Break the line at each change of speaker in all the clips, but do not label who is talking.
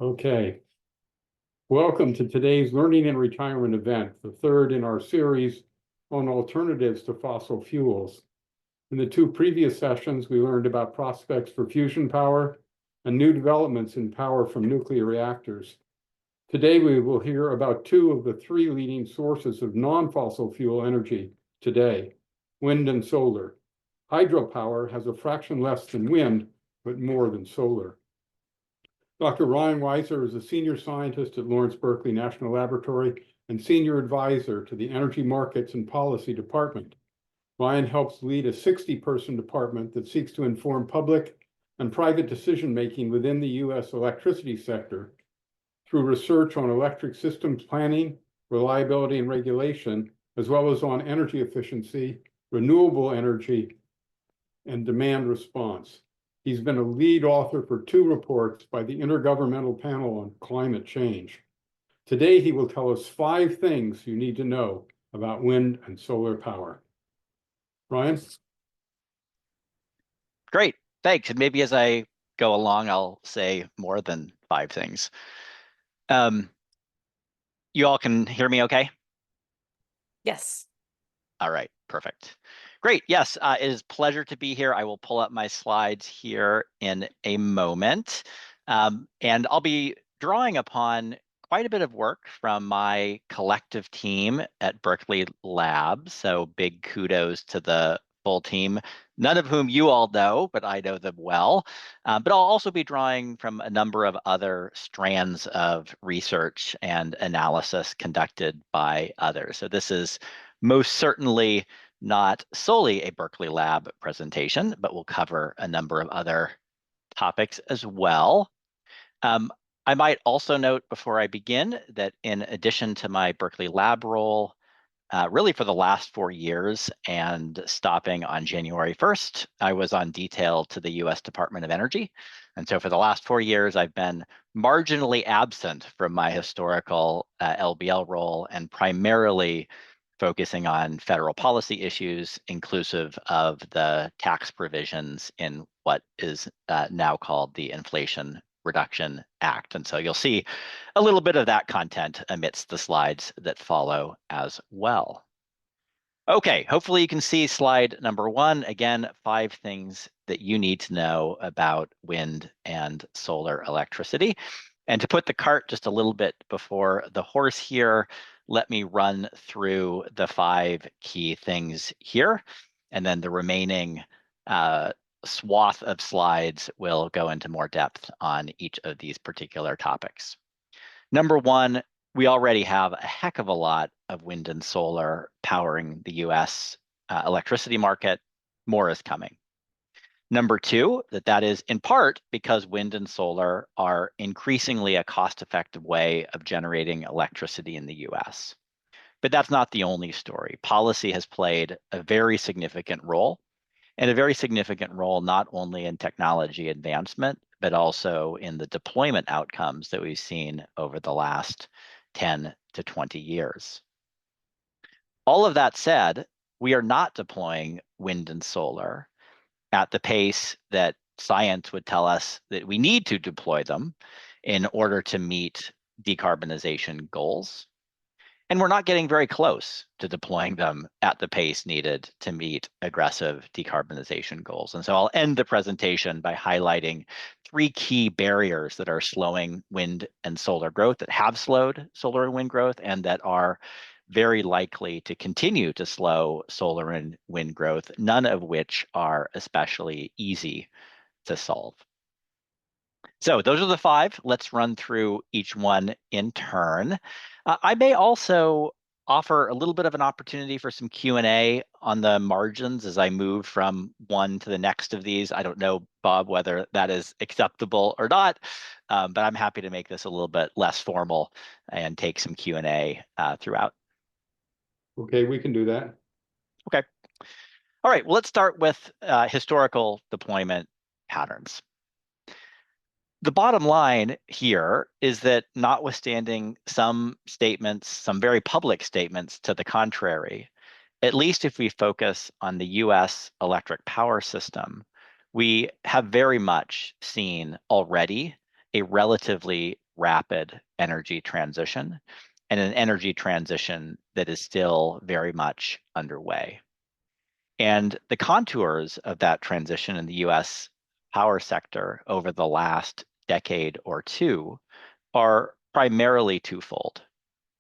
Okay, welcome to today's Learning and Retirement event, the third in our series on alternatives to fossil fuels. In the two previous sessions, we learned about prospects for fusion power and new developments in power from nuclear reactors. Today, we will hear about two of the three leading sources of non-fossil fuel energy today, wind and solar. Hydropower has a fraction less than wind, but more than solar. Dr. Ryan Weiser is a senior scientist at Lawrence Berkeley National Laboratory and senior advisor to the Energy Markets and Policy Department. Ryan helps lead a 60-person department that seeks to inform public and private decision-making within the U.S. electricity sector through research on electric systems planning, reliability, and regulation, as well as on energy efficiency, renewable energy, and demand response. He's been a lead author for two reports by the Intergovernmental Panel on Climate Change. Today, he will tell us 5 things you need to know about wind and solar power. Ryan?
Great, thanks. And maybe as I go along, I'll say more than 5 things. You all can hear me okay?
Yes.
All right, perfect. Great, yes, it is a pleasure to be here. I will pull up my slides here in a moment. And I'll be drawing upon quite a bit of work from my collective team at Berkeley Labs. So big kudos to the full team, none of whom you all know, but I know them well. But I'll also be drawing from a number of other strands of research and analysis conducted by others. So this is most certainly not solely a Berkeley Lab presentation, but we'll cover a number of other topics as well. I might also note before I begin that in addition to my Berkeley Lab role, really for the last 4 years and stopping on January 1st, I was on detail to the US Department of Energy. And so for the last 4 years, I've been marginally absent from my historical LBL role and primarily focusing on federal policy issues, inclusive of the tax provisions in what is now called the Inflation Reduction Act. And so you'll see a little bit of that content amidst the slides that follow as well. Okay, hopefully you can see slide number 1. Again, 5 things that you need to know about wind and solar electricity. And to put the cart just a little bit before the horse here, let me run through the 5 key things here, and then the remaining swath of slides will go into more depth on each of these particular topics. Number 1, we already have a heck of a lot of wind and solar powering the US electricity market. More is coming. Number 2, that is in part because wind and solar are increasingly a cost-effective way of generating electricity in the US. But that's not the only story. Policy has played a very significant role, and a very significant role not only in technology advancement, but also in the deployment outcomes that we've seen over the last 10 to 20 years. All of that said, we are not deploying wind and solar at the pace that science would tell us that we need to deploy them in order to meet decarbonization goals. And we're not getting very close to deploying them at the pace needed to meet aggressive decarbonization goals. And so I'll end the presentation by highlighting 3 key barriers that are slowing wind and solar growth, that have slowed solar and wind growth, and that are very likely to continue to slow solar and wind growth, none of which are especially easy to solve. So those are the 5. Let's run through each one in turn. I may also offer a little bit of an opportunity for some Q&A on the margins as I move from one to the next of these. I don't know, Bob, whether that is acceptable or not, but I'm happy to make this a little bit less formal and take some Q&A throughout.
Okay, we can do that.
Okay. All right, well, let's start with historical deployment patterns. The bottom line here is that notwithstanding some statements, some very public statements to the contrary, at least if we focus on the US electric power system, we have very much seen already a relatively rapid energy transition, and an energy transition that is still very much underway. And the contours of that transition in the US power sector over the last decade or two are primarily twofold.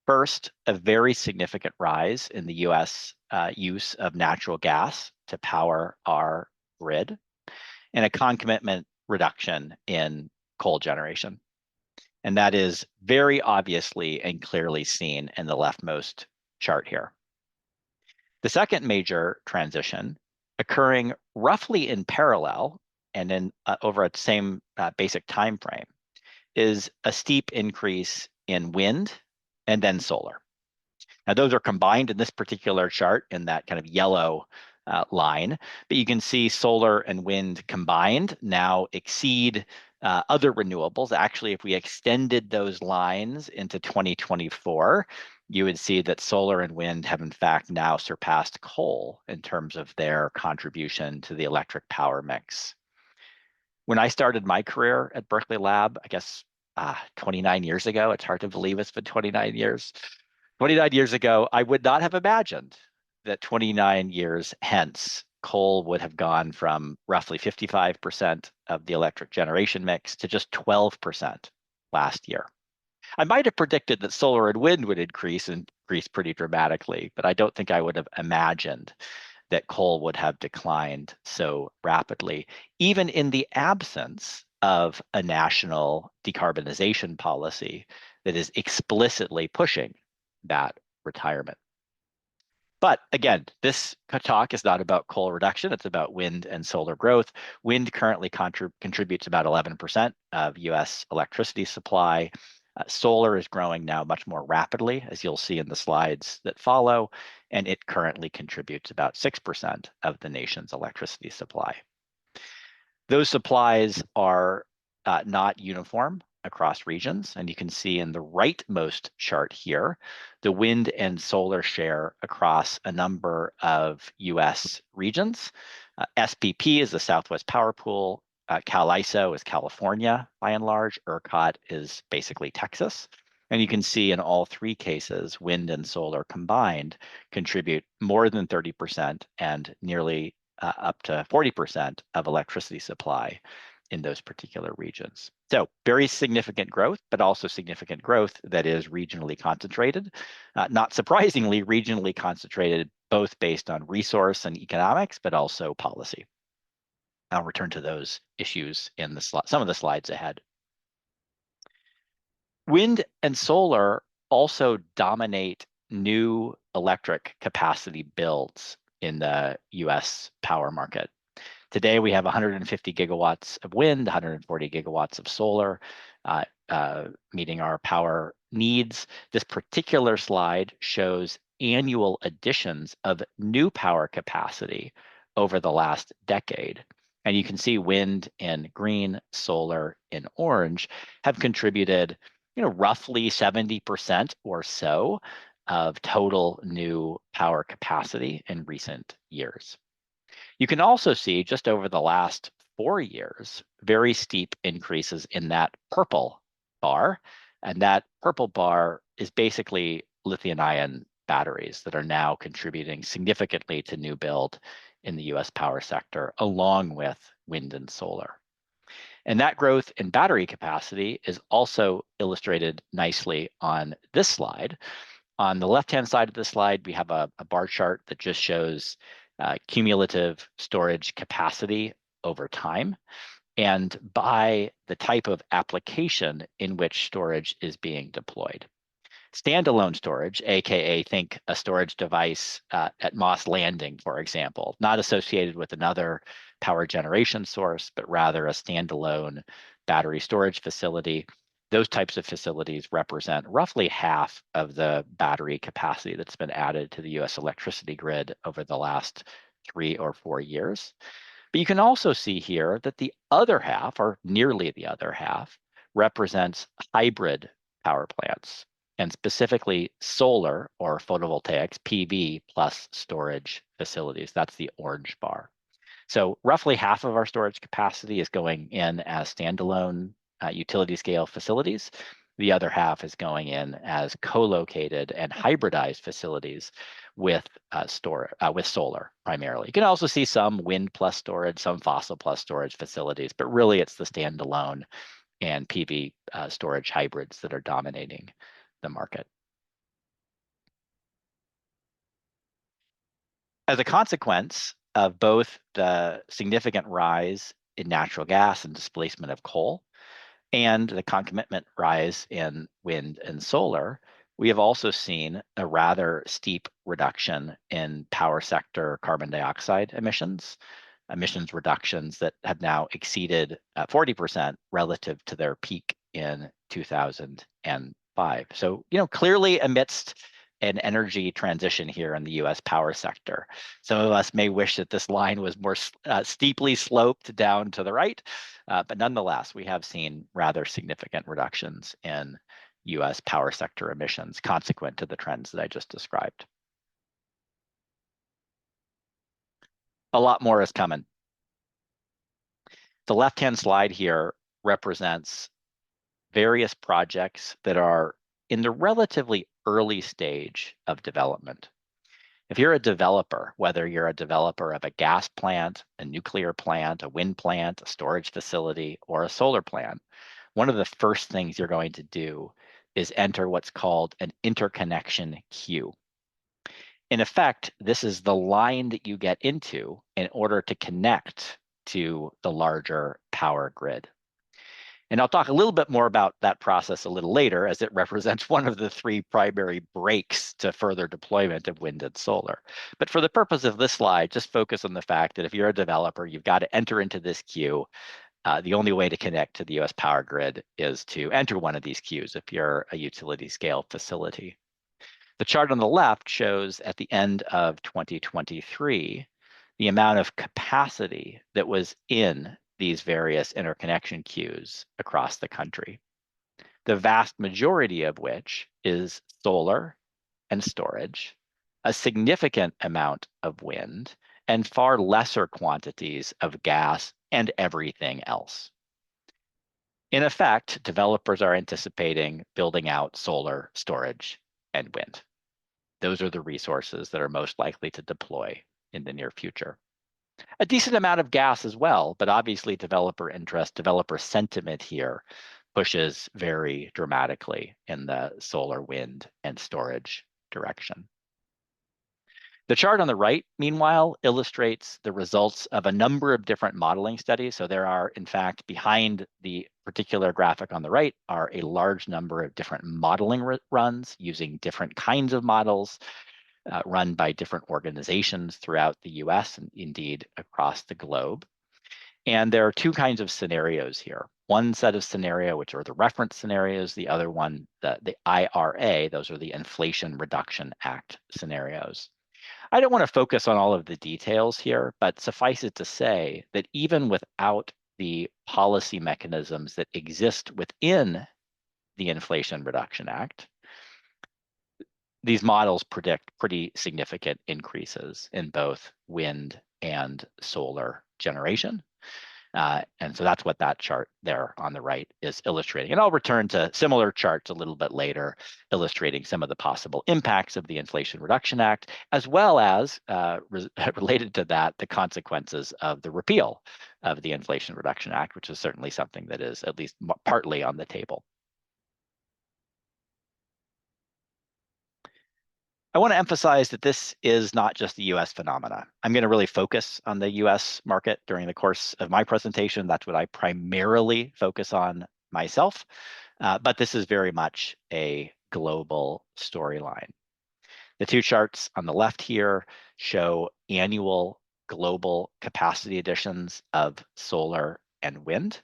First, a very significant rise in the US use of natural gas to power our grid, and a concomitant reduction in coal generation. And that is very obviously and clearly seen in the leftmost chart here. The second major transition, occurring roughly in parallel and in over a same basic time frame, is a steep increase in wind and then solar. Now, those are combined in this particular chart in that kind of yellow line, but you can see solar and wind combined now exceed other renewables. Actually, if we extended those lines into 2024, you would see that solar and wind have in fact now surpassed coal in terms of their contribution to the electric power mix. When I started my career at Berkeley Lab, I guess 29 years ago, it's hard to believe it's been 29 years. 29 years ago, I would not have imagined that 29 years hence, coal would have gone from roughly 55% of the electric generation mix to just 12% last year. I might have predicted that solar and wind would increase pretty dramatically, but I don't think I would have imagined that coal would have declined so rapidly, even in the absence of a national decarbonization policy that is explicitly pushing that retirement. But again, this talk is not about coal reduction, it's about wind and solar growth. Wind currently contributes about 11% of US electricity supply. Solar is growing now much more rapidly, as you'll see in the slides that follow, and it currently contributes about 6% of the nation's electricity supply. Those supplies are not uniform across regions, and you can see in the rightmost chart here, the wind and solar share across a number of US regions. SPP is the Southwest Power Pool, CalISO is California by and large, ERCOT is basically Texas. And you can see in all three cases, wind and solar combined contribute more than 30% and nearly up to 40% of electricity supply in those particular regions. So very significant growth, but also significant growth that is regionally concentrated. Not surprisingly, regionally concentrated, both based on resource and economics, but also policy. I'll return to those issues in some of the slides ahead. Wind and solar also dominate new electric capacity builds in the US power market. Today, we have 150 gigawatts of wind, 140 gigawatts of solar, meeting our power needs. This particular slide shows annual additions of new power capacity over the last decade. And you can see wind in green, solar in orange have contributed, roughly 70% or so of total new power capacity in recent years. You can also see just over the last 4 years, very steep increases in that purple bar. And that purple bar is basically lithium-ion batteries that are now contributing significantly to new build in the US power sector, along with wind and solar. And that growth in battery capacity is also illustrated nicely on this slide. On the left-hand side of the slide, we have a bar chart that just shows cumulative storage capacity over time and by the type of application in which storage is being deployed. Standalone storage, aka think a storage device at Moss Landing, for example, not associated with another power generation source, but rather a standalone battery storage facility. Those types of facilities represent roughly half of the battery capacity that's been added to the US electricity grid over the last 3 or 4 years. But you can also see here that the other half, or nearly the other half, represents hybrid power plants, and specifically solar or photovoltaics, PV plus storage facilities. That's the orange bar. So roughly half of our storage capacity is going in as standalone utility scale facilities, The other half is going in as co-located and hybridized facilities with with solar primarily. You can also see some wind plus storage, some fossil plus storage facilities, but really it's the standalone and PV storage hybrids that are dominating the market. As a consequence of both the significant rise in natural gas and displacement of coal, and the concomitant rise in wind and solar, we have also seen a rather steep reduction in power sector carbon dioxide emissions, emissions reductions that have now exceeded 40% relative to their peak in 2005. So, clearly amidst an energy transition here in the US power sector. Some of us may wish that this line was more steeply sloped down to the right, but nonetheless, we have seen rather significant reductions in US power sector emissions consequent to the trends that I just described. A lot more is coming. The left-hand slide here represents various projects that are in the relatively early stage of development. If you're a developer, whether you're a developer of a gas plant, a nuclear plant, a wind plant, a storage facility, or a solar plant, one of the first things you're going to do is enter what's called an interconnection queue. In effect, this is the line that you get into in order to connect to the larger power grid. And I'll talk a little bit more about that process a little later, as it represents one of the three primary breaks to further deployment of wind and solar. But for the purpose of this slide, just focus on the fact that if you're a developer, you've got to enter into this queue. The only way to connect to the US power grid is to enter one of these queues if you're a utility scale facility. The chart on the left shows at the end of 2023, the amount of capacity that was in these various interconnection queues across the country, the vast majority of which is solar and storage, a significant amount of wind, and far lesser quantities of gas and everything else. In effect, developers are anticipating building out solar, storage, and wind. Those are the resources that are most likely to deploy in the near future. A decent amount of gas as well, but obviously developer interest, developer sentiment here pushes very dramatically in the solar, wind, and storage direction. The chart on the right, meanwhile, illustrates the results of a number of different modeling studies. So there are, in fact, behind the particular graphic on the right are a large number of different modeling runs using different kinds of models run by different organizations throughout the US and indeed across the globe. And there are two kinds of scenarios here. One set of scenario, which are the reference scenarios, the other one, the IRA, those are the Inflation Reduction Act scenarios. I don't want to focus on all of the details here, but suffice it to say that even without the policy mechanisms that exist within the Inflation Reduction Act, these models predict pretty significant increases in both wind and solar generation. And so that's what that chart there on the right is illustrating. And I'll return to similar charts a little bit later, illustrating some of the possible impacts of the Inflation Reduction Act, as well as related to that, the consequences of the repeal of the Inflation Reduction Act, which is certainly something that is at least partly on the table. I want to emphasize that this is not just a US phenomena. I'm going to really focus on the US market during the course of my presentation. That's what I primarily focus on myself, but this is very much a global storyline. The two charts on the left here show annual global capacity additions of solar and wind.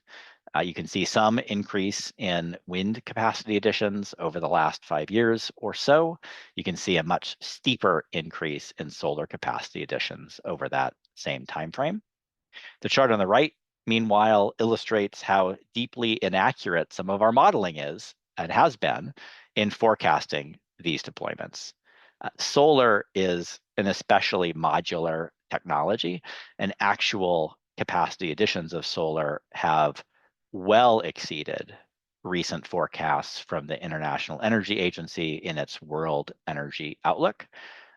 You can see some increase in wind capacity additions over the last 5 years or so. You can see a much steeper increase in solar capacity additions over that same time frame. The chart on the right, meanwhile, illustrates how deeply inaccurate some of our modeling is and has been in forecasting these deployments. Solar is an especially modular technology, and actual capacity additions of solar have well exceeded recent forecasts from the International Energy Agency in its World Energy Outlook.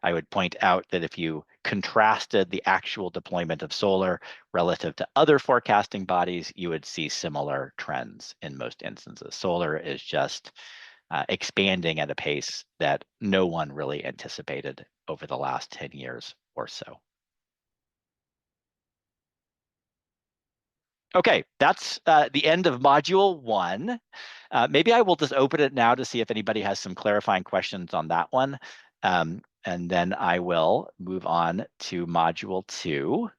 I would point out that if you contrasted the actual deployment of solar relative to other forecasting bodies, you would see similar trends in most instances. Solar is just expanding at a pace that no one really anticipated over the last 10 years or so. Okay, that's the end of module 1. Maybe I will just open it now to see if anybody has some clarifying questions on that one. And then I will move on to module 2,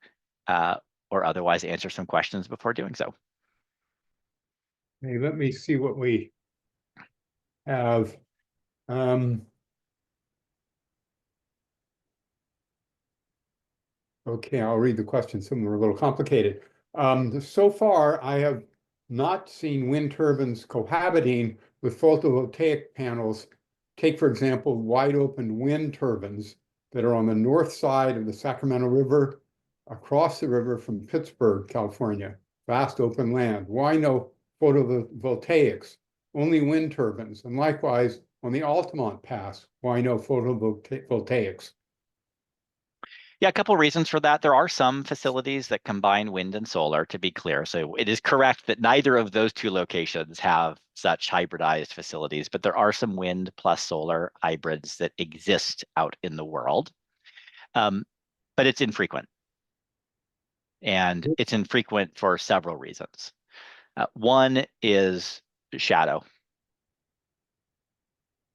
or otherwise answer some questions before doing so.
Hey, let me see what we have. Okay, I'll read the questions. Some of them are a little complicated. So far, I have not seen wind turbines cohabiting with photovoltaic panels. Take, for example, wide open wind turbines that are on the north side of the Sacramento River, across the river from Pittsburgh, California, vast open land. Why no photovoltaics? Only wind turbines. And likewise, on the Altamont Pass, why no photovoltaics?
Yeah, a couple of reasons for that. There are some facilities that combine wind and solar, to be clear. So it is correct that neither of those two locations have such hybridized facilities, but there are some wind plus solar hybrids that exist out in the world. But it's infrequent. And it's infrequent for several reasons. One is shadow,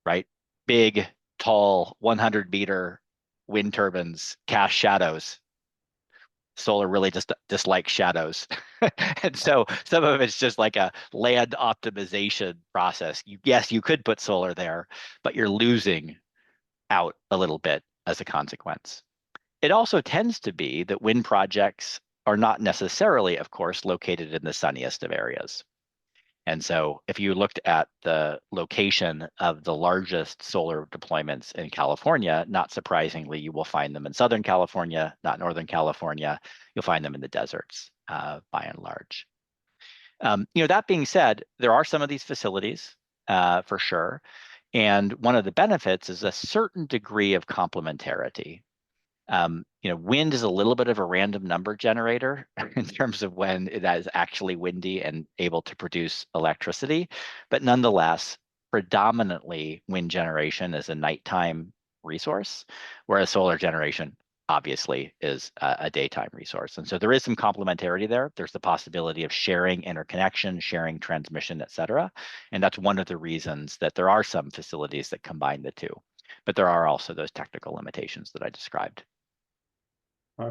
right? Big, tall, 100-meter wind turbines cast shadows. Solar really just dislikes shadows. And so some of it's just like a land optimization process. Yes, you could put solar there, but you're losing out a little bit as a consequence. It also tends to be that wind projects are not necessarily, of course, located in the sunniest of areas. And so if you looked at the location of the largest solar deployments in California, not surprisingly, you will find them in Southern California, not Northern California. You'll find them in the deserts, by and large. That being said, there are some of these facilities for sure. And one of the benefits is a certain degree of complementarity. Wind is a little bit of a random number generator in terms of when it is actually windy and able to produce electricity. But nonetheless, predominantly wind generation is a nighttime resource, whereas solar generation obviously is a daytime resource. And so there is some complementarity there. There's the possibility of sharing interconnection, sharing transmission, et cetera. And that's one of the reasons that there are some facilities that combine the two. But there are also those technical limitations that I described.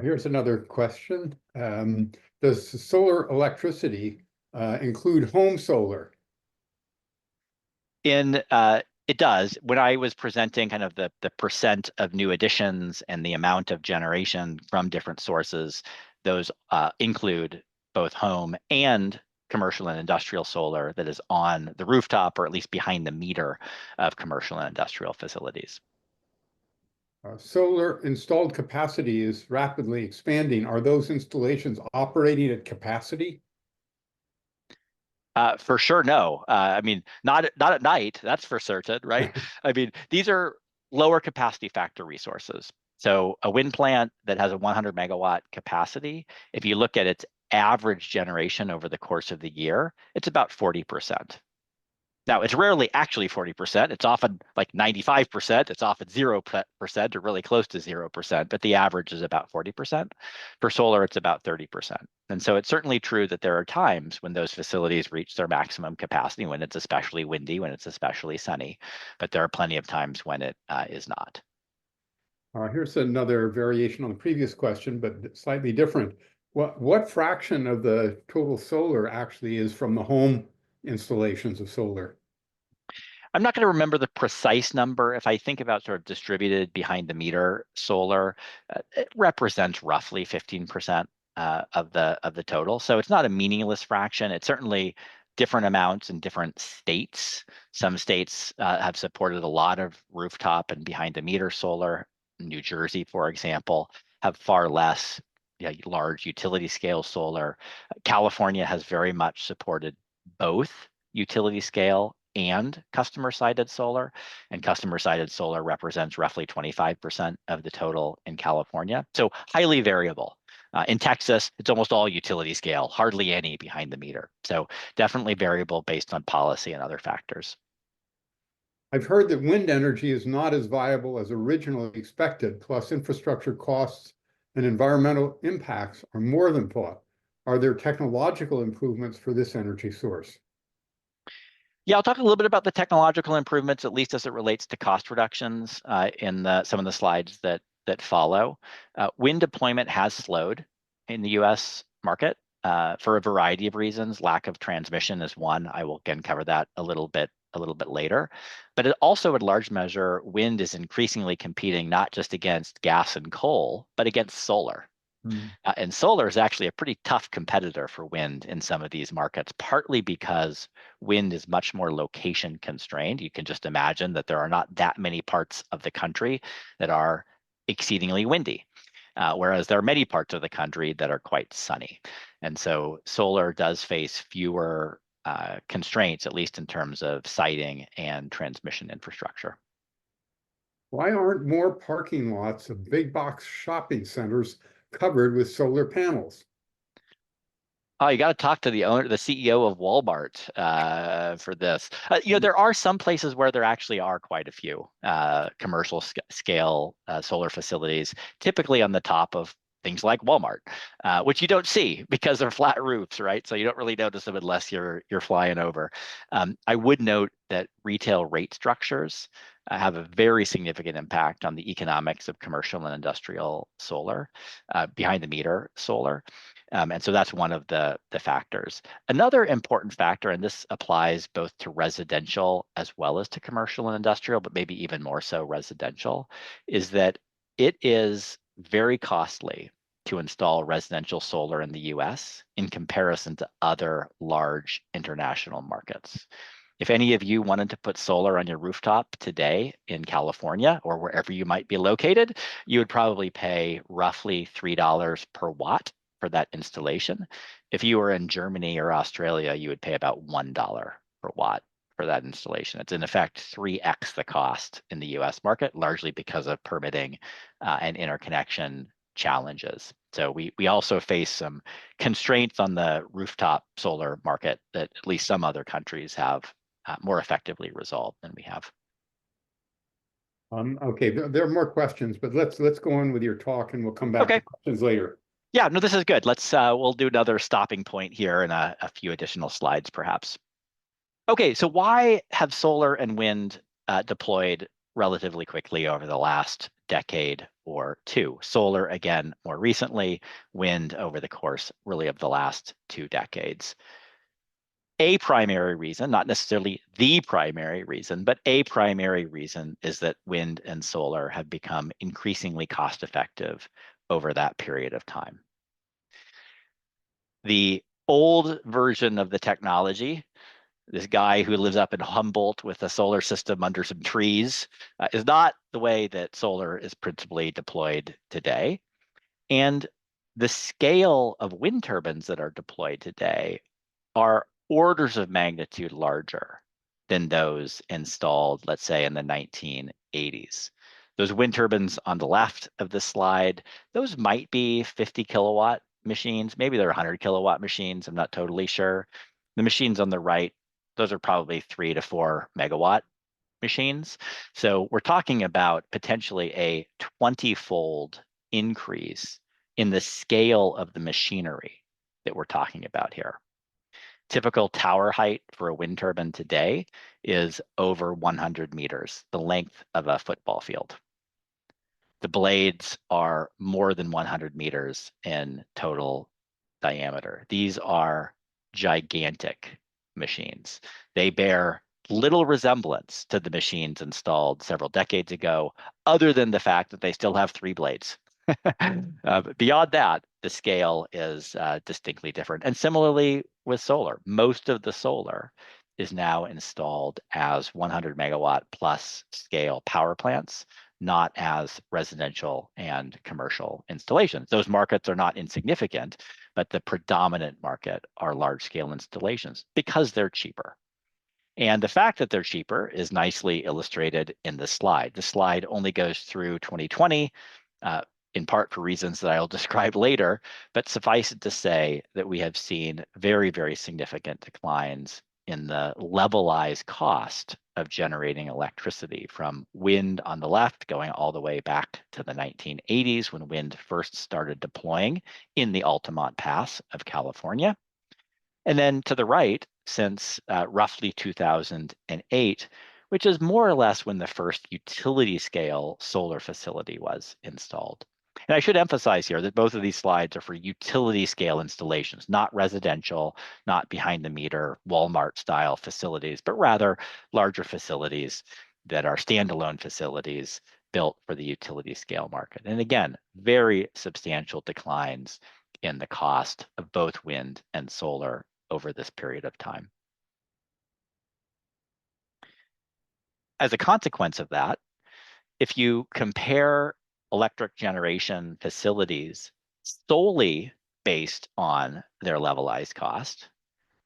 Here's another question. Does solar electricity include home solar?
It does. When I was presenting kind of the percent of new additions and the amount of generation from different sources, those include both home and commercial and industrial solar that is on the rooftop or at least behind the meter of commercial and industrial facilities.
Solar installed capacity is rapidly expanding. Are those installations operating at capacity?
For sure, no. I mean, not at night, that's for certain, right? I mean, these are lower capacity factor resources. So a wind plant that has a 100 megawatt capacity, if you look at its average generation over the course of the year, it's about 40%. Now, it's rarely actually 40%. It's often like 95%. It's often 0% or really close to 0%, but the average is about 40%. For solar, it's about 30%. And so it's certainly true that there are times when those facilities reach their maximum capacity, when it's especially windy, when it's especially sunny, but there are plenty of times when it is not.
Here's another variation on the previous question, but slightly different. What fraction of the total solar actually is from the home installations of solar?
I'm not going to remember the precise number. If I think about sort of distributed behind the meter solar, it represents roughly 15% of the total. So it's not a meaningless fraction. It's certainly different amounts in different states. Some states have supported a lot of rooftop and behind the meter solar. New Jersey, for example, have far less large utility scale solar. California has very much supported both utility scale and customer-sided solar, and customer-sided solar represents roughly 25% of the total in California, so highly variable. In Texas, it's almost all utility scale, hardly any behind the meter. So definitely variable based on policy and other factors.
I've heard that wind energy is not as viable as originally expected, plus infrastructure costs and environmental impacts are more than thought. Are there technological improvements for this energy source?
Yeah, I'll talk a little bit about the technological improvements, at least as it relates to cost reductions in some of the slides that follow. Wind deployment has slowed in the U.S. market for a variety of reasons. Lack of transmission is one. I will again cover that a little bit later. But it also, in large measure, wind is increasingly competing not just against gas and coal, but against solar. And solar is actually a pretty tough competitor for wind in some of these markets, partly because wind is much more location constrained. You can just imagine that there are not that many parts of the country that are exceedingly windy, whereas there are many parts of the country that are quite sunny. And so solar does face fewer constraints, at least in terms of siting and transmission infrastructure.
Why aren't more parking lots of big box shopping centers covered with solar panels?
Oh, you got to talk to the owner, the CEO of Walmart for this. There are some places where there actually are quite a few commercial scale solar facilities, typically on the top of things like Walmart, which you don't see because they're flat roofs, right? So you don't really notice them unless you're flying over. I would note that retail rate structures have a very significant impact on the economics of commercial and industrial solar, behind the meter solar. And so that's one of the factors. Another important factor, and this applies both to residential as well as to commercial and industrial, but maybe even more so residential, is that it is very costly to install residential solar in the US in comparison to other large international markets. If any of you wanted to put solar on your rooftop today in California or wherever you might be located, you would probably pay roughly $3 per watt for that installation. If you were in Germany or Australia, you would pay about $1 per watt for that installation. It's in effect 3x the cost in the US market, largely because of permitting and interconnection challenges. So we also face some constraints on the rooftop solar market that at least some other countries have more effectively resolved than we have.
Okay, there are more questions, but let's go on with your talk and we'll come back to questions later.
Yeah, no, this is good. We'll do another stopping point here and a few additional slides perhaps. Okay, so why have solar and wind deployed relatively quickly over the last decade or two? Solar, again, more recently, wind over the course really of the last 2 decades. A primary reason, not necessarily the primary reason, but a primary reason is that wind and solar have become increasingly cost effective over that period of time. The old version of the technology, this guy who lives up in Humboldt with a solar system under some trees, is not the way that solar is principally deployed today. And the scale of wind turbines that are deployed today are orders of magnitude larger than those installed, let's say, in the 1980s. Those wind turbines on the left of the slide, those might be 50 kilowatt machines. Maybe they're 100 kilowatt machines. I'm not totally sure. The machines on the right, those are probably 3 to 4 megawatt machines. So we're talking about potentially a 20-fold increase in the scale of the machinery that we're talking about here. Typical tower height for a wind turbine today is over 100 meters, the length of a football field. The blades are more than 100 meters in total diameter. These are gigantic machines. They bear little resemblance to the machines installed several decades ago, other than the fact that they still have 3 blades. But beyond that, the scale is distinctly different. And similarly with solar, most of the solar is now installed as 100 megawatt plus scale power plants, not as residential and commercial installations. Those markets are not insignificant, but the predominant market are large scale installations because they're cheaper. And the fact that they're cheaper is nicely illustrated in this slide. The slide only goes through 2020, in part for reasons that I'll describe later, but suffice it to say that we have seen very, very significant declines in the levelized cost of generating electricity, from wind on the left going all the way back to the 1980s when wind first started deploying in the Altamont Pass of California. And then to the right, since roughly 2008, which is more or less when the first utility scale solar facility was installed. And I should emphasize here that both of these slides are for utility scale installations, not residential, not behind the meter, Walmart style facilities, but rather larger facilities that are standalone facilities built for the utility scale market. And again, very substantial declines in the cost of both wind and solar over this period of time. As a consequence of that, if you compare electric generation facilities solely based on their levelized cost,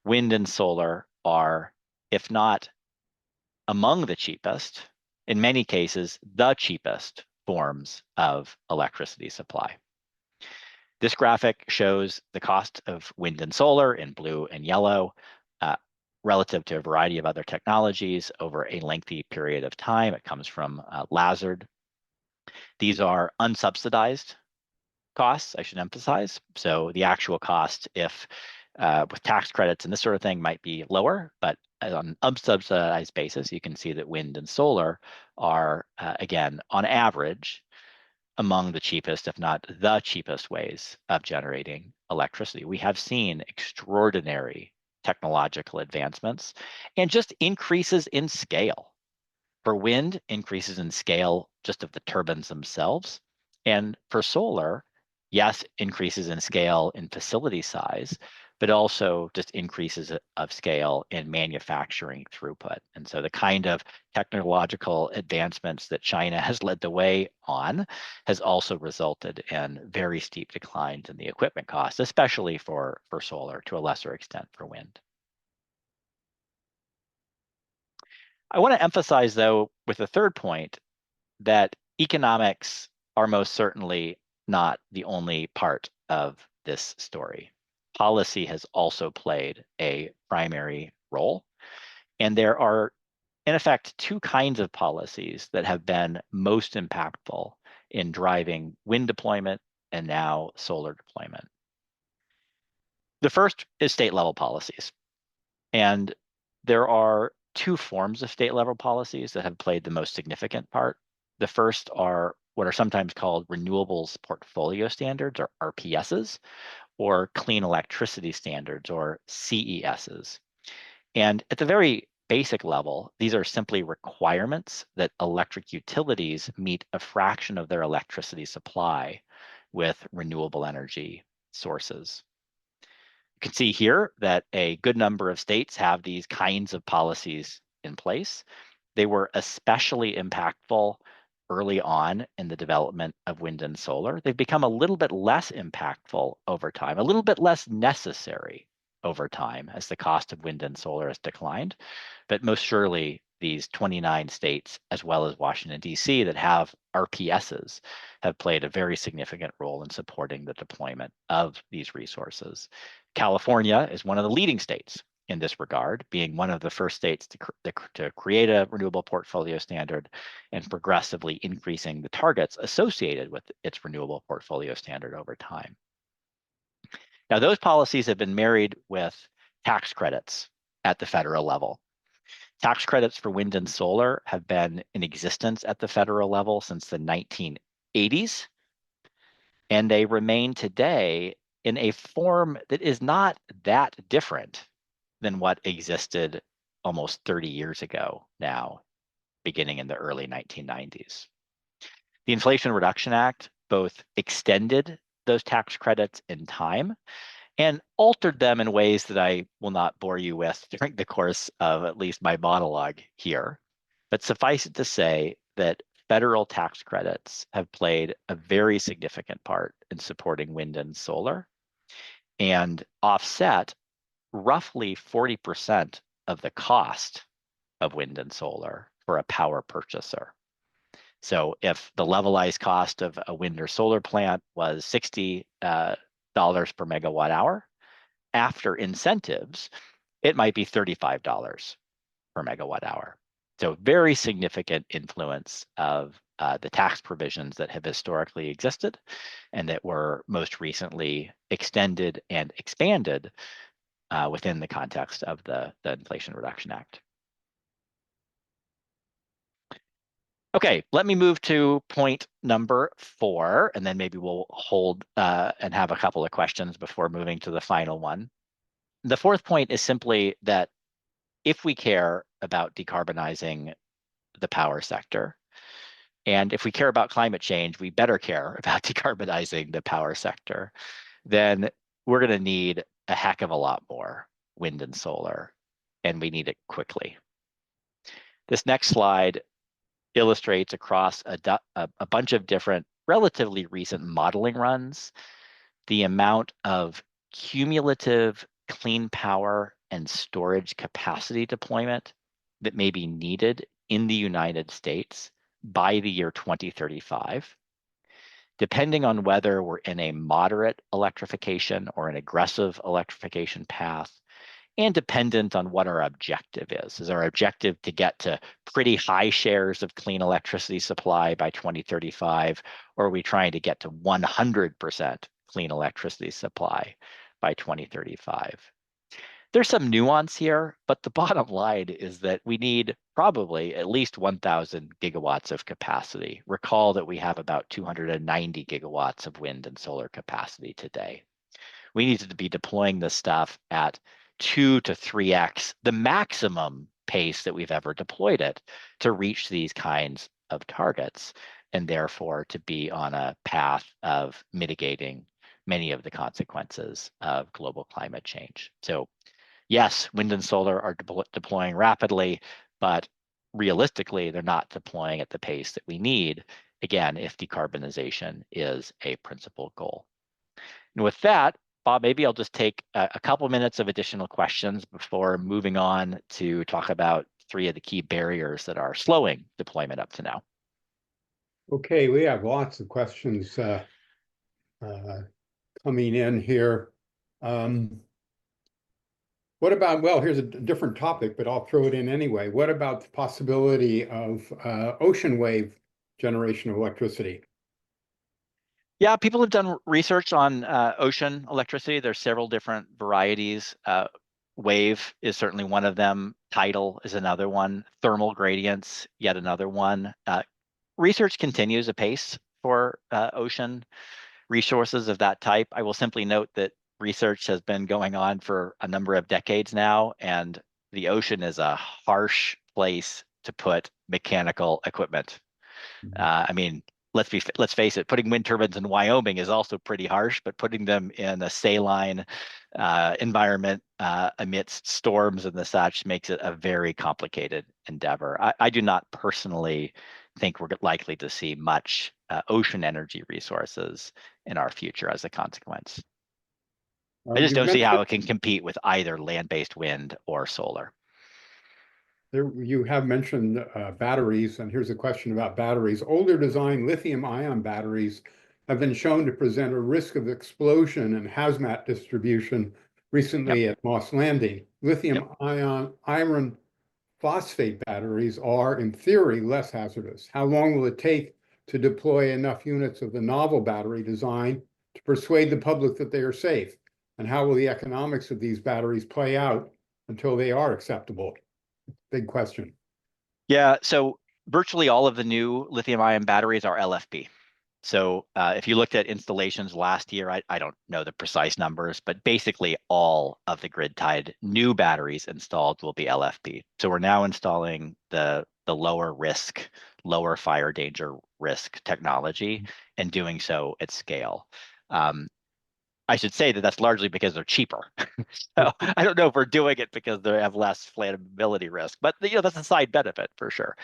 wind and solar are, if not among the cheapest, in many cases, the cheapest forms of electricity supply. This graphic shows the cost of wind and solar in blue and yellow relative to a variety of other technologies over a lengthy period of time. It comes from Lazard. These are unsubsidized costs, I should emphasize. So the actual cost, if with tax credits and this sort of thing, might be lower, but on an unsubsidized basis, you can see that wind and solar are, again, on average, among the cheapest, if not the cheapest ways of generating electricity. We have seen extraordinary technological advancements and just increases in scale. For wind, increases in scale just of the turbines themselves. And for solar, yes, increases in scale in facility size, but also just increases of scale in manufacturing throughput. And so the kind of technological advancements that China has led the way on has also resulted in very steep declines in the equipment costs, especially for solar, to a lesser extent for wind. I want to emphasize, though, with the third point, that economics are most certainly not the only part of this story. Policy has also played a primary role. And there are, in effect, two kinds of policies that have been most impactful in driving wind deployment and now solar deployment. The first is state level policies. And there are two forms of state level policies that have played the most significant part. The first are what are sometimes called renewables portfolio standards, or RPSs, or clean electricity standards, or CESs. And at the very basic level, these are simply requirements that electric utilities meet a fraction of their electricity supply with renewable energy sources. You can see here that a good number of states have these kinds of policies in place. They were especially impactful early on in the development of wind and solar. They've become a little bit less impactful over time, a little bit less necessary over time as the cost of wind and solar has declined. But most surely, these 29 states, as well as Washington, D.C., that have RPSs, have played a very significant role in supporting the deployment of these resources. California is one of the leading states in this regard, being one of the first states to create a renewable portfolio standard and progressively increasing the targets associated with its renewable portfolio standard over time. Now, those policies have been married with tax credits at the federal level. Tax credits for wind and solar have been in existence at the federal level since the 1980s, and they remain today in a form that is not that different than what existed almost 30 years ago now, beginning in the early 1990s. The Inflation Reduction Act both extended those tax credits in time and altered them in ways that I will not bore you with during the course of at least my monologue here. But suffice it to say that federal tax credits have played a very significant part in supporting wind and solar and offset roughly 40% of the cost of wind and solar for a power purchaser. So if the levelized cost of a wind or solar plant was $60 per megawatt hour, after incentives, it might be $35 per megawatt hour. So very significant influence of the tax provisions that have historically existed and that were most recently extended and expanded within the context of the Inflation Reduction Act. Okay, let me move to point number 4, and then maybe we'll hold and have a couple of questions before moving to the final one. The fourth point is simply that if we care about decarbonizing the power sector, and if we care about climate change, we better care about decarbonizing the power sector, then we're going to need a heck of a lot more wind and solar, and we need it quickly. This next slide illustrates across a bunch of different relatively recent modeling runs the amount of cumulative clean power and storage capacity deployment that may be needed in the United States by the year 2035, depending on whether we're in a moderate electrification or an aggressive electrification path, and dependent on what our objective is. Is our objective to get to pretty high shares of clean electricity supply by 2035, or are we trying to get to 100% clean electricity supply by 2035? There's some nuance here, but the bottom line is that we need probably at least 1,000 gigawatts of capacity. Recall that we have about 290 gigawatts of wind and solar capacity today. We need to be deploying this stuff at 2 to 3x the maximum pace that we've ever deployed it to reach these kinds of targets, and therefore to be on a path of mitigating many of the consequences of global climate change. So yes, wind and solar are deploying rapidly, but realistically, they're not deploying at the pace that we need, again, if decarbonization is a principal goal. And with that, Bob, maybe I'll just take a couple minutes of additional questions before moving on to talk about 3 of the key barriers that are slowing deployment up to now.
Okay, we have lots of questions coming in here. What about, well, here's a different topic, but I'll throw it in anyway. What about the possibility of ocean wave generation of electricity?
Yeah, people have done research on ocean electricity. There's several different varieties. Wave is certainly one of them. Tidal is another one. Thermal gradients, yet another one. Research continues apace for ocean resources of that type. I will simply note that research has been going on for a number of decades now, and the ocean is a harsh place to put mechanical equipment. I mean, let's face it, putting wind turbines in Wyoming is also pretty harsh, but putting them in a saline environment amidst storms and the such makes it a very complicated endeavor. I do not personally think we're likely to see much ocean energy resources in our future as a consequence. I just don't see how it can compete with either land-based wind or solar.
You have mentioned batteries, and here's a question about batteries. Older design lithium-ion batteries have been shown to present a risk of explosion and hazmat distribution recently at Moss Landing. Lithium-ion iron phosphate batteries are, in theory, less hazardous. How long will it take to deploy enough units of the novel battery design to persuade the public that they are safe? And how will the economics of these batteries play out until they are acceptable? Big question.
Yeah, so virtually all of the new lithium-ion batteries are LFP. So if you looked at installations last year, I don't know the precise numbers, but basically all of the grid-tied new batteries installed will be LFP. So we're now installing the lower risk, lower fire danger risk technology and doing so at scale. I should say that that's largely because they're cheaper. So I don't know if we're doing it because they have less flammability risk, but that's a side benefit for sure.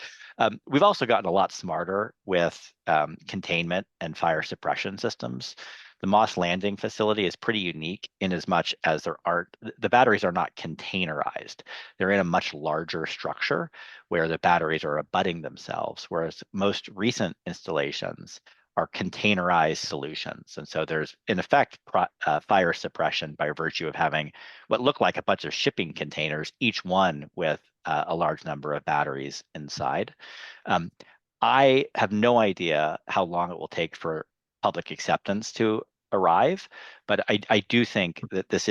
We've also gotten a lot smarter with containment and fire suppression systems. The Moss Landing facility is pretty unique in as much as the batteries are not containerized. They're in a much larger structure where the batteries are abutting themselves, whereas most recent installations are containerized solutions. And so there's, in effect, fire suppression by virtue of having what look like a bunch of shipping containers, each one with a large number of batteries inside. I have no idea how long it will take for public acceptance to arrive, but I do think that it's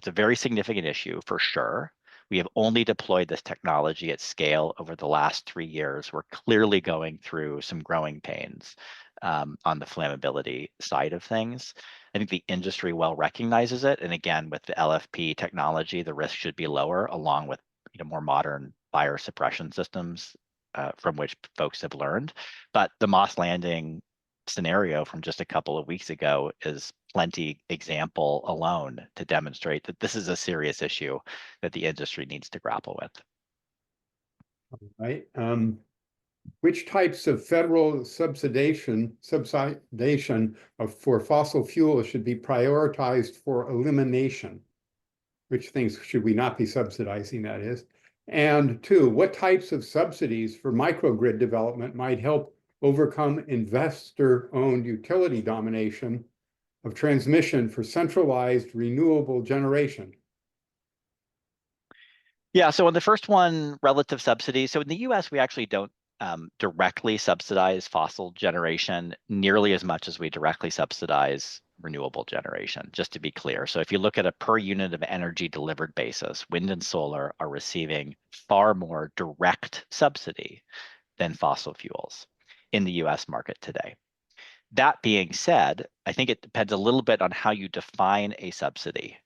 a very significant issue for sure. We have only deployed this technology at scale over the last 3 years. We're clearly going through some growing pains on the flammability side of things. I think the industry well recognizes it, and again, with the LFP technology, the risk should be lower, along with more modern fire suppression systems from which folks have learned. But the Moss Landing scenario from just a couple of weeks ago is plenty example alone to demonstrate that this is a serious issue that the industry needs to grapple with.
Right. Which types of federal subsidization for fossil fuels should be prioritized for elimination? Which things should we not be subsidizing, that is? And 2, what types of subsidies for microgrid development might help overcome investor-owned utility domination of transmission for centralized renewable generation?
Yeah, so on the first one, relative subsidies. So in the US, we actually don't directly subsidize fossil generation nearly as much as we directly subsidize renewable generation, just to be clear. So if you look at a per unit of energy delivered basis, wind and solar are receiving far more direct subsidy than fossil fuels in the US market today. That being said, I think it depends a little bit on how you define a subsidy.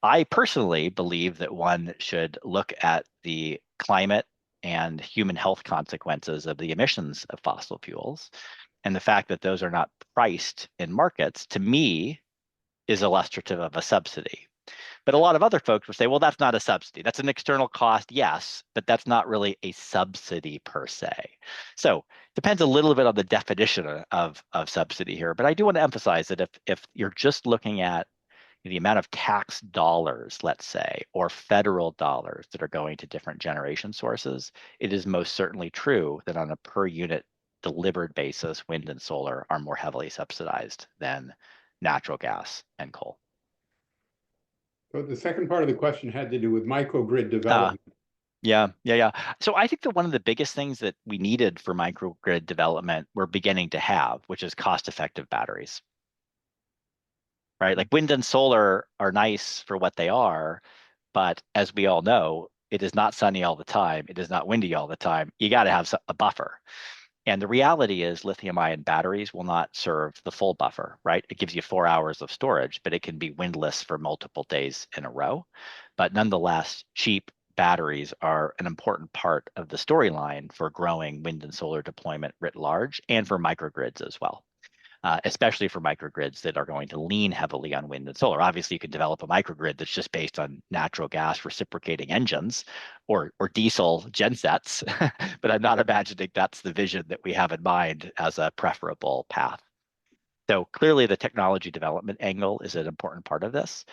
I personally believe that one should look at the climate and human health consequences of the emissions of fossil fuels. And the fact that those are not priced in markets, to me, is illustrative of a subsidy. But a lot of other folks would say, well, that's not a subsidy. That's an external cost, yes, but that's not really a subsidy per se. So it depends a little bit on the definition of subsidy here. But I do want to emphasize that if you're just looking at the amount of tax dollars, let's say, or federal dollars that are going to different generation sources, it is most certainly true that on a per unit delivered basis, wind and solar are more heavily subsidized than natural gas and coal.
So the second part of the question had to do with microgrid development.
Yeah. So I think that one of the biggest things that we needed for microgrid development we're beginning to have, which is cost-effective batteries. Right? Like wind and solar are nice for what they are, but as we all know, it is not sunny all the time. It is not windy all the time. You got to have a buffer. And the reality is lithium-ion batteries will not serve the full buffer, right? It gives you 4 hours of storage, but it can be windless for multiple days in a row. But nonetheless, cheap batteries are an important part of the storyline for growing wind and solar deployment writ large and for microgrids as well. Especially for microgrids that are going to lean heavily on wind and solar. Obviously, you can develop a microgrid that's just based on natural gas reciprocating engines or diesel gensets, but I'm not imagining that's the vision that we have in mind as a preferable path. So clearly the technology development angle is an important part of this,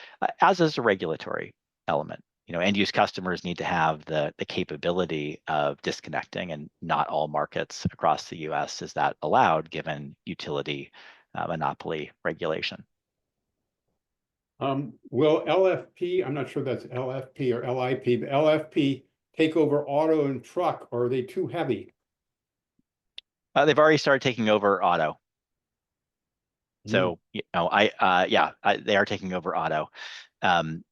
as is a regulatory element. End use customers need to have the capability of disconnecting, and not all markets across the US is that allowed given utility monopoly regulation.
Will LFP, I'm not sure that's LFP or LIP, but LFP take over auto and truck, or are they too heavy?
They've already started taking over auto. So, they are taking over auto.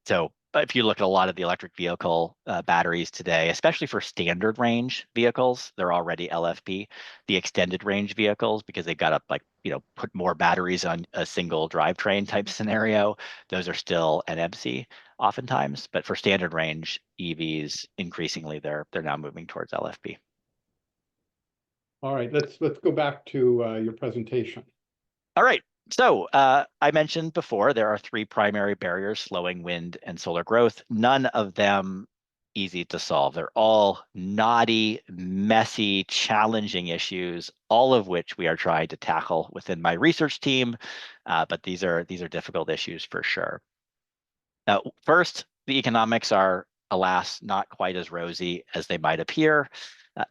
So if you look at a lot of the electric vehicle batteries today, especially for standard range vehicles, they're already LFP. The extended range vehicles, because they've got to put more batteries on a single drivetrain type scenario, those are still NMC oftentimes. But for standard range EVs, increasingly they're now moving towards LFP.
All right, let's go back to your presentation.
All right. So I mentioned before, there are 3 primary barriers slowing wind and solar growth. None of them easy to solve. They're all knotty, messy, challenging issues, all of which we are trying to tackle within my research team. But these are difficult issues for sure. First, the economics are, alas, not quite as rosy as they might appear.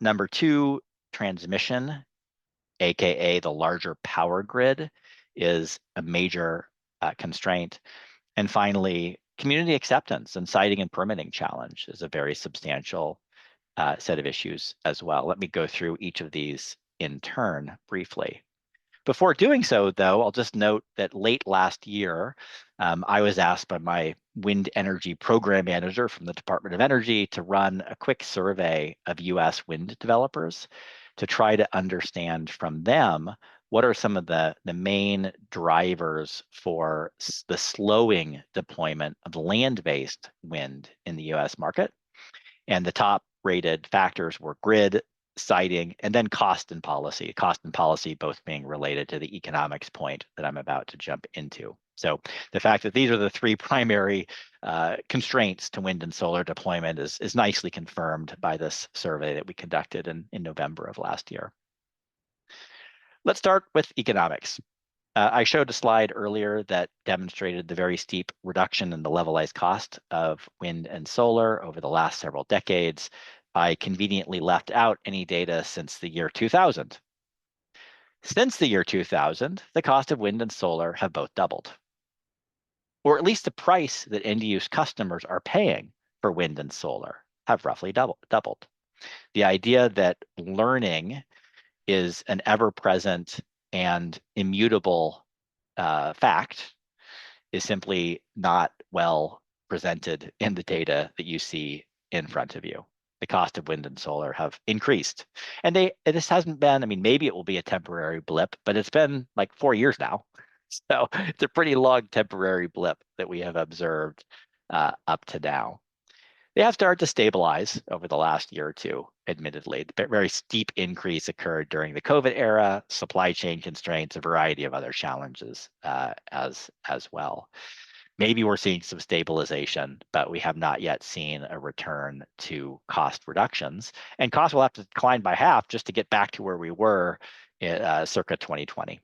Number two, transmission, aka the larger power grid, is a major constraint. And finally, community acceptance and siting and permitting challenge is a very substantial set of issues as well. Let me go through each of these in turn briefly. Before doing so, though, I'll just note that late last year, I was asked by my wind energy program manager from the Department of Energy to run a quick survey of US wind developers to try to understand from them what are some of the main drivers for the slowing deployment of land-based wind in the US market. And the top rated factors were grid, siting, and then cost and policy. Cost and policy both being related to the economics point that I'm about to jump into. So the fact that these are the three primary constraints to wind and solar deployment is nicely confirmed by this survey that we conducted in November of last year. Let's start with economics. I showed a slide earlier that demonstrated the very steep reduction in the levelized cost of wind and solar over the last several decades. I conveniently left out any data since the year 2000. Since the year 2000, the cost of wind and solar have both doubled, or at least the price that end-use customers are paying for wind and solar have roughly doubled. The idea that learning is an ever-present and immutable fact is simply not well presented in the data that you see in front of you. The cost of wind and solar have increased. And this hasn't been, I mean, maybe it will be a temporary blip, but it's been like 4 years now. So it's a pretty long temporary blip that we have observed up to now. They have started to stabilize over the last year or two, admittedly. The very steep increase occurred during the COVID era, supply chain constraints, a variety of other challenges as well. Maybe we're seeing some stabilization, but we have not yet seen a return to cost reductions. And costs will have to decline by half just to get back to where we were in, circa 2020.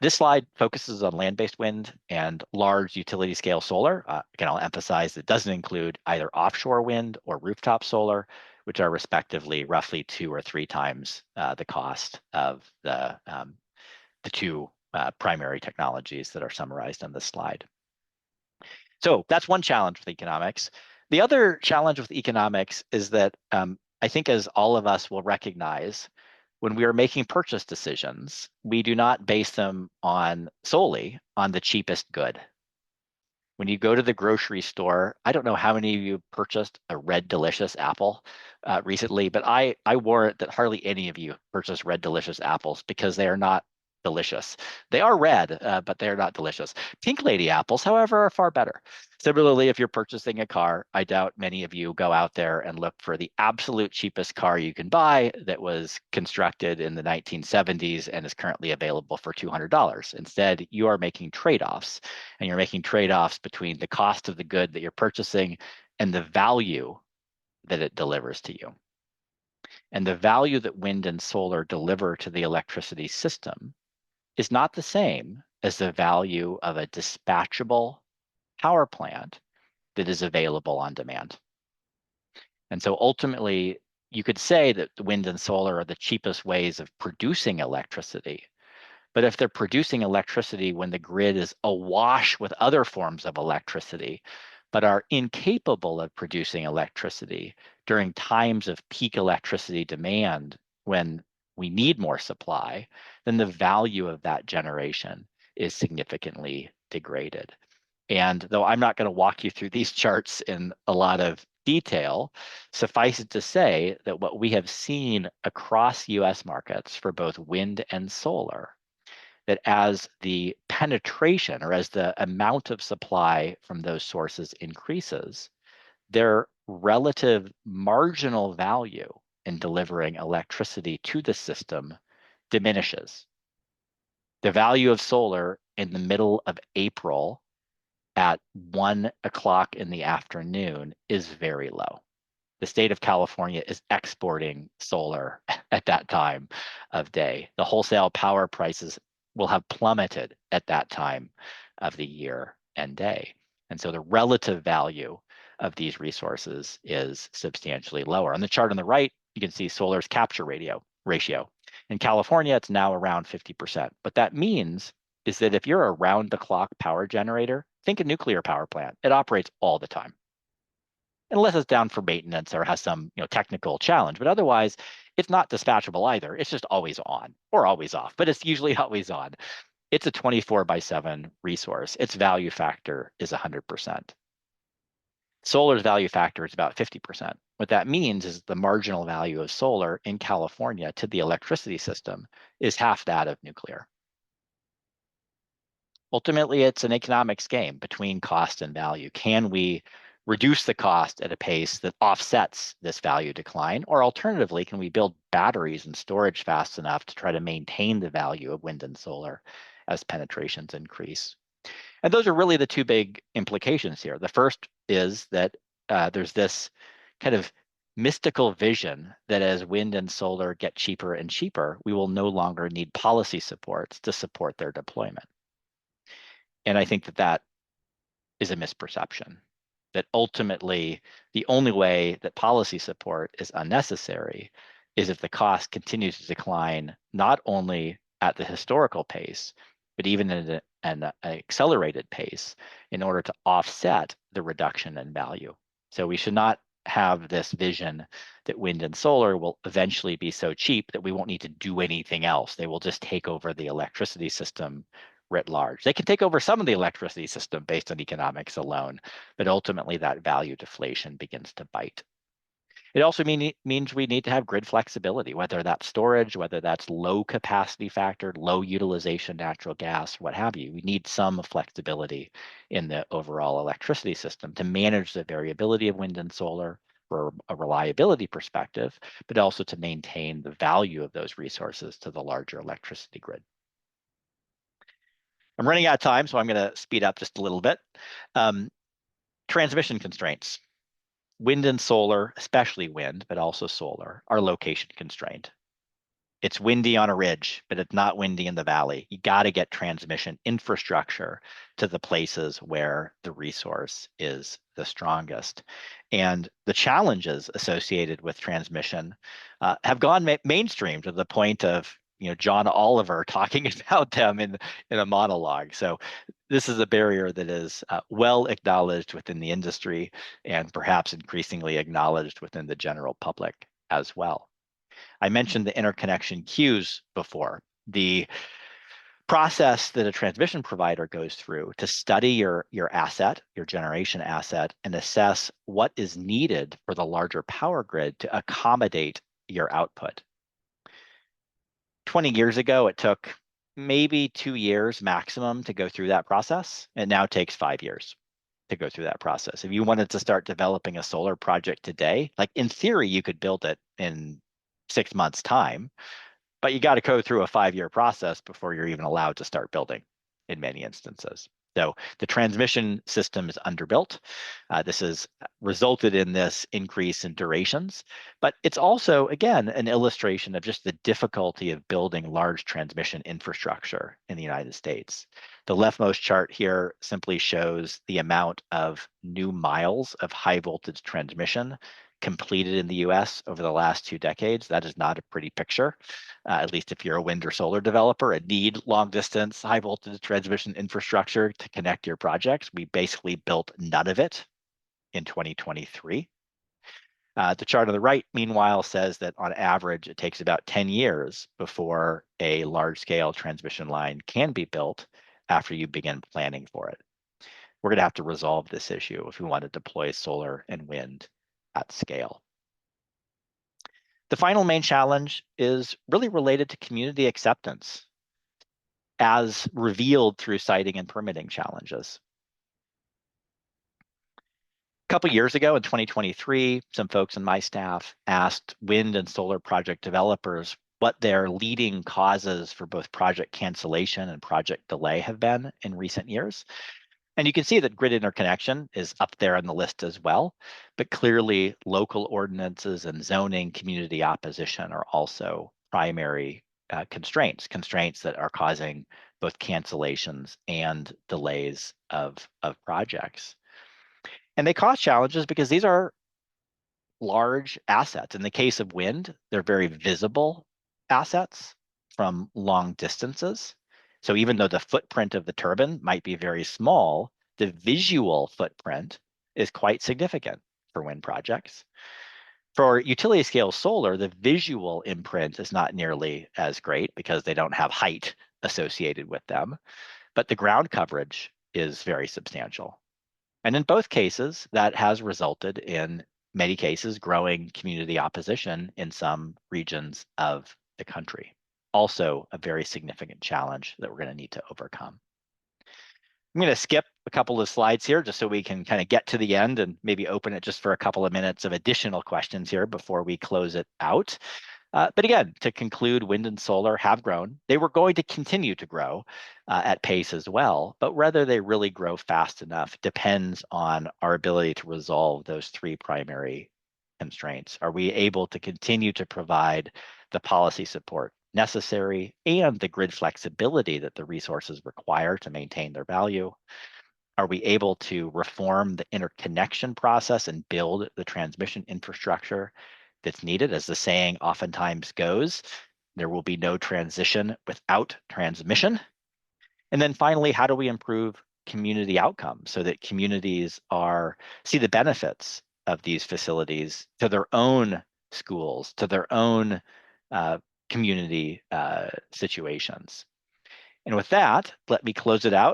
This slide focuses on land-based wind and large utility scale solar. Again, I'll emphasize it doesn't include either offshore wind or rooftop solar, which are respectively roughly 2 or 3 times the cost of the two primary technologies that are summarized on this slide. So that's one challenge with economics. The other challenge with economics is that I think, as all of us will recognize, when we are making purchase decisions, we do not base them solely on the cheapest good. When you go to the grocery store, I don't know how many of you purchased a Red Delicious apple recently, but I warrant that hardly any of you purchase Red Delicious apples because they are not delicious. They are red, but they are not delicious. Pink Lady apples, however, are far better. Similarly, if you're purchasing a car, I doubt many of you go out there and look for the absolute cheapest car you can buy that was constructed in the 1970s and is currently available for $200. Instead, you are making trade-offs, and you're making trade-offs between the cost of the good that you're purchasing and the value that it delivers to you. And the value that wind and solar deliver to the electricity system is not the same as the value of a dispatchable power plant that is available on demand. And so ultimately, you could say that the wind and solar are the cheapest ways of producing electricity. But if they're producing electricity when the grid is awash with other forms of electricity, but are incapable of producing electricity during times of peak electricity demand when we need more supply, then the value of that generation is significantly degraded. And though I'm not going to walk you through these charts in a lot of detail, suffice it to say that what we have seen across US markets for both wind and solar, that as the penetration or as the amount of supply from those sources increases, their relative marginal value in delivering electricity to the system diminishes. The value of solar in the middle of April at 1 o'clock in the afternoon is very low. The state of California is exporting solar at that time of day. The wholesale power prices will have plummeted at that time of the year and day. And so the relative value of these resources is substantially lower. On the chart on the right, you can see solar's capture ratio. In California, it's now around 50%. What that means is that if you're a round-the-clock power generator, think a nuclear power plant. It operates all the time, unless it's down for maintenance or has some technical challenge. But otherwise, it's not dispatchable either. It's just always on or always off, but it's usually always on. It's a 24/7 resource. Its value factor is 100%. Solar's value factor is about 50%. What that means is the marginal value of solar in California to the electricity system is half that of nuclear. Ultimately, it's an economics game between cost and value. Can we reduce the cost at a pace that offsets this value decline? Or alternatively, can we build batteries and storage fast enough to try to maintain the value of wind and solar as penetrations increase? And those are really the two big implications here. The first is that there's this kind of mystical vision that as wind and solar get cheaper and cheaper, we will no longer need policy supports to support their deployment. And I think that that is a misperception, that ultimately the only way that policy support is unnecessary is if the cost continues to decline, not only at the historical pace, but even at an accelerated pace in order to offset the reduction in value. So we should not have this vision that wind and solar will eventually be so cheap that we won't need to do anything else. They will just take over the electricity system writ large. They can take over some of the electricity system based on economics alone, but ultimately that value deflation begins to bite. It also means we need to have grid flexibility, whether that's storage, whether that's low capacity factor, low utilization natural gas, what have you. We need some flexibility in the overall electricity system to manage the variability of wind and solar for a reliability perspective, but also to maintain the value of those resources to the larger electricity grid. I'm running out of time, so I'm going to speed up just a little bit. Transmission constraints. Wind and solar, especially wind, but also solar, are location constrained. It's windy on a ridge, but it's not windy in the valley. You got to get transmission infrastructure to the places where the resource is the strongest. And the challenges associated with transmission have gone mainstream to the point of John Oliver talking about them in a monologue. So this is a barrier that is well acknowledged within the industry and perhaps increasingly acknowledged within the general public as well. I mentioned the interconnection queues before. The process that a transmission provider goes through to study your asset, your generation asset, and assess what is needed for the larger power grid to accommodate your output. 20 years ago, it took maybe 2 years maximum to go through that process. It now takes 5 years to go through that process. If you wanted to start developing a solar project today, like in theory, you could build it in 6 months' time, but you got to go through a 5-year process before you're even allowed to start building in many instances. So the transmission system is underbuilt. This has resulted in this increase in durations, but it's also, again, an illustration of just the difficulty of building large transmission infrastructure in the United States. The leftmost chart here simply shows the amount of new miles of high voltage transmission completed in the US over the last 2 decades. That is not a pretty picture, at least if you're a wind or solar developer and need long distance, high voltage transmission infrastructure to connect your projects. We basically built none of it in 2023. The chart on the right, meanwhile, says that on average, it takes about 10 years before a large scale transmission line can be built after you begin planning for it. We're going to have to resolve this issue if we want to deploy solar and wind at scale. The final main challenge is really related to community acceptance as revealed through siting and permitting challenges. A couple years ago in 2023, some folks on my staff asked wind and solar project developers what their leading causes for both project cancellation and project delay have been in recent years. And you can see that grid interconnection is up there on the list as well, but clearly local ordinances and zoning community opposition are also primary constraints that are causing both cancellations and delays of projects. And they cause challenges because these are large assets. In the case of wind, they're very visible assets from long distances. So even though the footprint of the turbine might be very small, the visual footprint is quite significant for wind projects. For utility scale solar, the visual imprint is not nearly as great because they don't have height associated with them, but the ground coverage is very substantial. And in both cases, that has resulted in many cases growing community opposition in some regions of the country. Also a very significant challenge that we're going to need to overcome. I'm going to skip a couple of slides here just so we can kind of get to the end and maybe open it just for a couple of minutes of additional questions here before we close it out. But again, to conclude, wind and solar have grown. They were going to continue to grow at pace as well, but whether they really grow fast enough depends on our ability to resolve those three primary constraints. Are we able to continue to provide the policy support necessary and the grid flexibility that the resources require to maintain their value? Are we able to reform the interconnection process and build the transmission infrastructure that's needed? As the saying oftentimes goes, there will be no transition without transmission. And then finally, how do we improve community outcomes so that communities see the benefits of these facilities to their own schools, to their own community situations? And with that, let me close it out